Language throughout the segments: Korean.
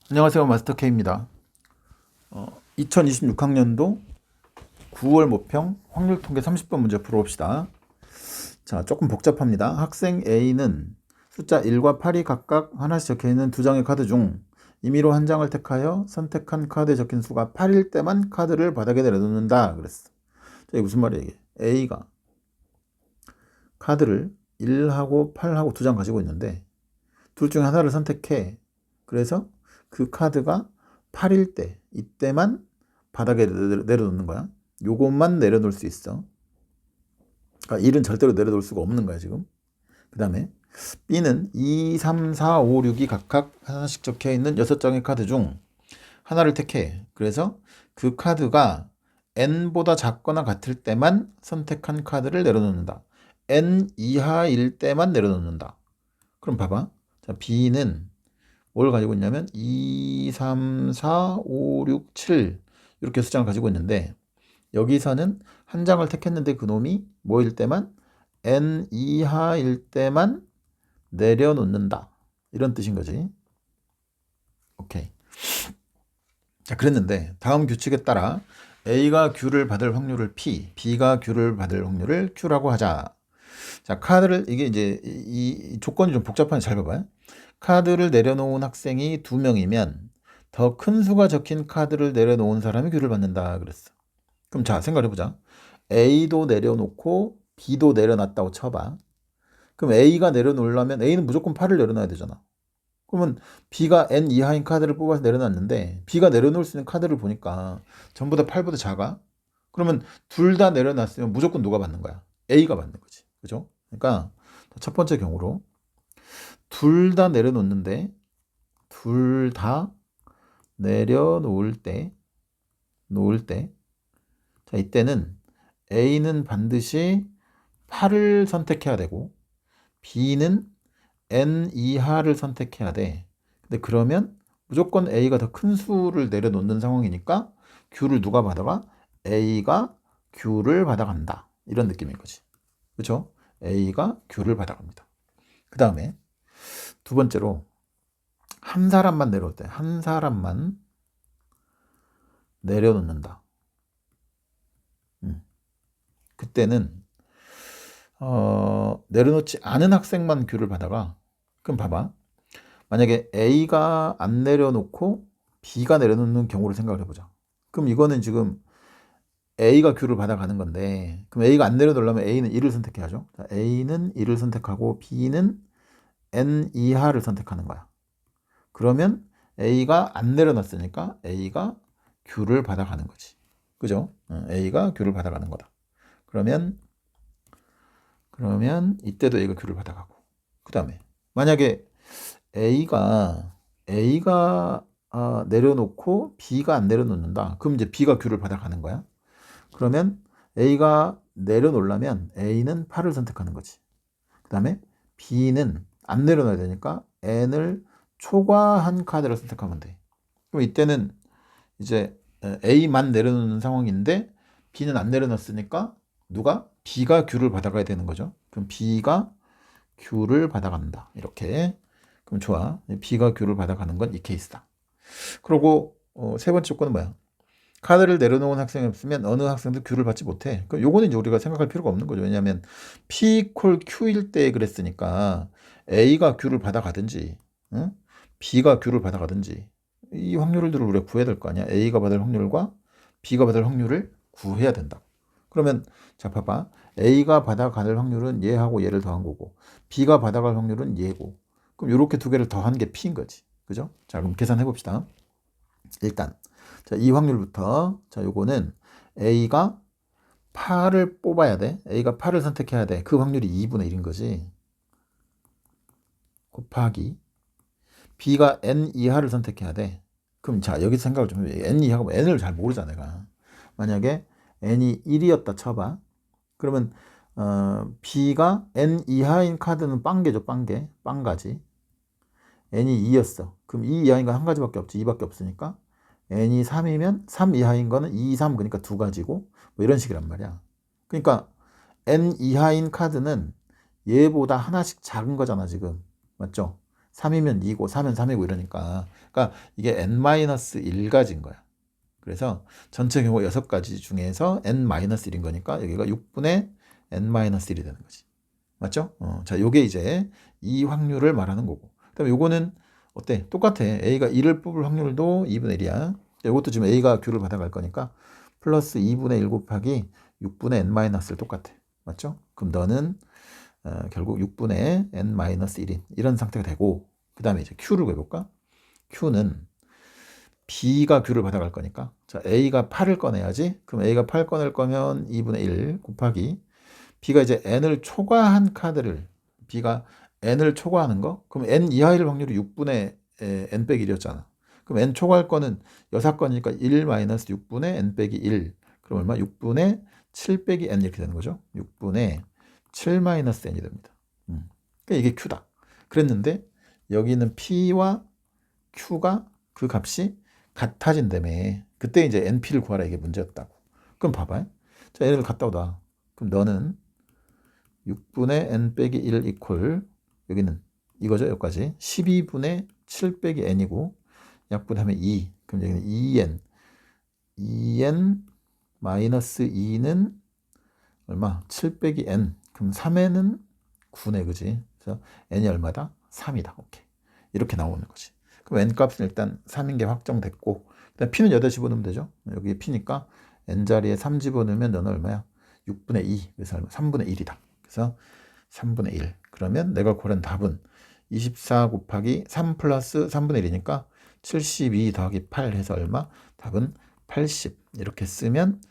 안녕하세요. 마스터 K입니다. 2026학년도 9월 모평 확률 통계 30번 문제 풀어봅시다. 자, 조금 복잡합니다. 학생 A는 숫자 1과 8이 각각 하나씩 적혀있는 두 장의 카드 중 임의로 한 장을 택하여 선택한 카드에 적힌 수가 8일 때만 카드를 바닥에 내려놓는다 그랬어. 자, 이게 무슨 말이야 이게? A가 카드를 1하고 8하고 두 장 가지고 있는데 둘 중에 하나를 선택해. 그래서 그 카드가 8일 때 이때만 바닥에 내려놓는 거야. 요것만 내려놓을 수 있어. 그러니까 1은 절대로 내려놓을 수가 없는 거야 지금. 그 다음에 B는 2, 3, 4, 5, 6이 각각 하나씩 적혀있는 6장의 카드 중 하나를 택해. 그래서 그 카드가 n보다 작거나 같을 때만 선택한 카드를 내려놓는다. n 이하일 때만 내려놓는다. 그럼 봐봐. 자, B는 뭘 가지고 있냐면 2, 3, 4, 5, 6, 7 이렇게 숫장을 가지고 있는데 여기서는 한 장을 택했는데 그 놈이 뭐일 때만 n 이하일 때만 내려놓는다 이런 뜻인 거지. 오케이. 자, 그랬는데 다음 규칙에 따라 A가 Q를 받을 확률을 P, B가 Q를 받을 확률을 Q라고 하자. 자, 카드를 이게 이제 이 조건이 좀 복잡한데 잘 봐봐요. 카드를 내려놓은 학생이 2명이면 더 큰 수가 적힌 카드를 내려놓은 사람이 Q를 받는다 그랬어. 그럼 자, 생각해보자. A도 내려놓고 B도 내려놨다고 쳐봐. 그럼 A가 내려놓으려면 A는 무조건 8을 내려놔야 되잖아. 그러면 B가 N 이하인 카드를 뽑아서 내려놨는데 B가 내려놓을 수 있는 카드를 보니까 전부 다 8보다 작아. 그러면 둘 다 내려놨으면 무조건 누가 받는 거야? A가 받는 거지. 그죠? 그러니까 첫 번째 경우로 둘 다 내려놓는데 둘 다 내려놓을 때 자, 이때는 A는 반드시 8을 선택해야 되고 B는 N 이하를 선택해야 돼. 근데 그러면 무조건 A가 더 큰 수를 내려놓는 상황이니까 Q를 누가 받아가? A가 Q를 받아간다. 이런 느낌인 거지. 그렇죠? A가 Q를 받아갑니다. 그 다음에 두 번째로 한 사람만 내려올 때 한 사람만 내려놓는다. 그때는 내려놓지 않은 학생만 Q를 받아가. 그럼 봐봐. 만약에 A가 안 내려놓고 B가 내려놓는 경우를 생각을 해보자. 그럼 이거는 지금 A가 Q를 받아가는 건데 그럼 A가 안 내려놓으려면 A는 1을 선택해야죠. 자, A는 1을 선택하고 B는 N 이하를 선택하는 거야. 그러면 A가 안 내려놨으니까 A가 Q를 받아가는 거지. 그죠? A가 Q를 받아가는 거다. 그러면 이때도 A가 Q를 받아가고 그 다음에 만약에 A가 내려놓고 B가 안 내려놓는다. 그럼 이제 B가 Q를 받아가는 거야. 그러면 A가 내려놓으려면 A는 8을 선택하는 거지. 그 다음에 B는 안 내려놔야 되니까 N을 초과한 카드를 선택하면 돼. 그럼 이때는 이제 A만 내려놓는 상황인데 B는 안 내려놨으니까 누가? B가 Q를 받아가야 되는 거죠. 그럼 B가 Q를 받아간다. 이렇게. 그럼 좋아. B가 Q를 받아가는 건 이 케이스다. 그리고 세 번째 조건은 뭐야? 카드를 내려놓은 학생이 없으면 어느 학생도 Q를 받지 못해. 그럼 요거는 이제 우리가 생각할 필요가 없는 거죠. 왜냐하면 P 콜 Q일 때 그랬으니까 A가 Q를 받아가든지 응? B가 Q를 받아가든지 이 확률들을 우리가 구해야 될 거 아니야. A가 받을 확률과 B가 받을 확률을 구해야 된다. 그러면 자 봐봐. A가 받아갈 확률은 얘하고 얘를 더한 거고 B가 받아갈 확률은 얘고 그럼 이렇게 두 개를 더한 게 P인 거지. 그죠? 자 그럼 계산해 봅시다. 일단 자, 이 확률부터 자, 요거는 A가 8을 뽑아야 돼. A가 8을 선택해야 돼. 그 확률이 2분의 1인 거지. 곱하기 B가 N 이하를 선택해야 돼. 그럼 자, 여기서 생각을 좀 해. N 이하가 뭐 N을 잘 모르잖아, 내가. 만약에 N이 1이었다 쳐봐. 그러면 B가 N 이하인 카드는 빵개죠, 빵개. 빵가지. N이 2였어. 그럼 2 이하인 건 한 가지밖에 없지. 2밖에 없으니까. n이 3이면 3 이하인 거는 2, 3 그러니까 두 가지고 뭐 이런 식이란 말이야. 그러니까 n 이하인 카드는 얘보다 하나씩 작은 거잖아 지금. 맞죠? 3이면 2고 4면 3이고 이러니까 그러니까 이게 n-1가지인 거야. 그래서 전체 경우 6가지 중에서 n-1인 거니까 여기가 6분의 n-1이 되는 거지. 맞죠? 자, 요게 이제 이 확률을 말하는 거고. 그다음에 요거는 어때? 똑같아. A가 1을 뽑을 확률도 2분의 1이야. 요것도 지금 A가 Q를 받아갈 거니까 플러스 2분의 1 곱하기 6분의 n-를 똑같아. 맞죠? 그럼 너는 결국 6분의 n-1인 이런 상태가 되고, 그 다음에 이제 Q를 구해볼까? Q는 B가 Q를 받아갈 거니까, 자, A가 8을 꺼내야지. 그럼 A가 8 꺼낼 거면 2분의 1 곱하기 B가 이제 N을 초과한 카드를, B가 N을 초과하는 거? 그럼 N 이하일 확률이 6분의 N 빼기 1이었잖아. 그럼 N 초과할 거는 6건이니까 1 마이너스 6분의 N 빼기 1. 그럼 얼마? 6분의 7 빼기 N 이렇게 되는 거죠. 6분의 7 마이너스 N이 됩니다. 그러니까 이게 Q다. 그랬는데 여기는 P와 Q가 그 값이 같아진다며. 그때 이제 NP를 구하라 이게 문제였다고. 그럼 봐봐요. 자, 얘를 갖다 오다. 그럼 너는 6분의 n 빼기 1 이퀄, 여기는 이거죠. 여기까지 12분의 7 빼기 n이고 약분하면 2. 그럼 여기는 2n 마이너스 2는 얼마? 7 빼기 n. 그럼 3n은 9네, 그지? 그래서 n이 얼마다? 3이다. 오케이. 이렇게 나오는 거지. 그럼 n 값은 일단 3인 게 확정됐고, 일단 p는 8 집어넣으면 되죠. 여기 p니까 n 자리에 3 집어넣으면 너는 얼마야? 6분의 2. 그래서 얼마? 3분의 1이다. 그래서 3분의 1. 그러면 내가 고른 답은 24 곱하기 3 플러스 3분의 1이니까 72 더하기 8 해서 얼마? 답은 80. 이렇게 쓰면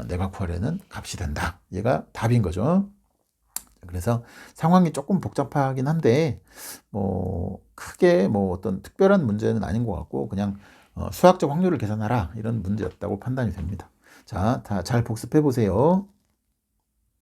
내가 구하려는 값이 된다. 얘가 답인 거죠. 그래서 상황이 조금 복잡하긴 한데 뭐 크게 뭐 어떤 특별한 문제는 아닌 것 같고 그냥 수학적 확률을 계산하라 이런 문제였다고 판단이 됩니다. 자, 다 잘 복습해 보세요.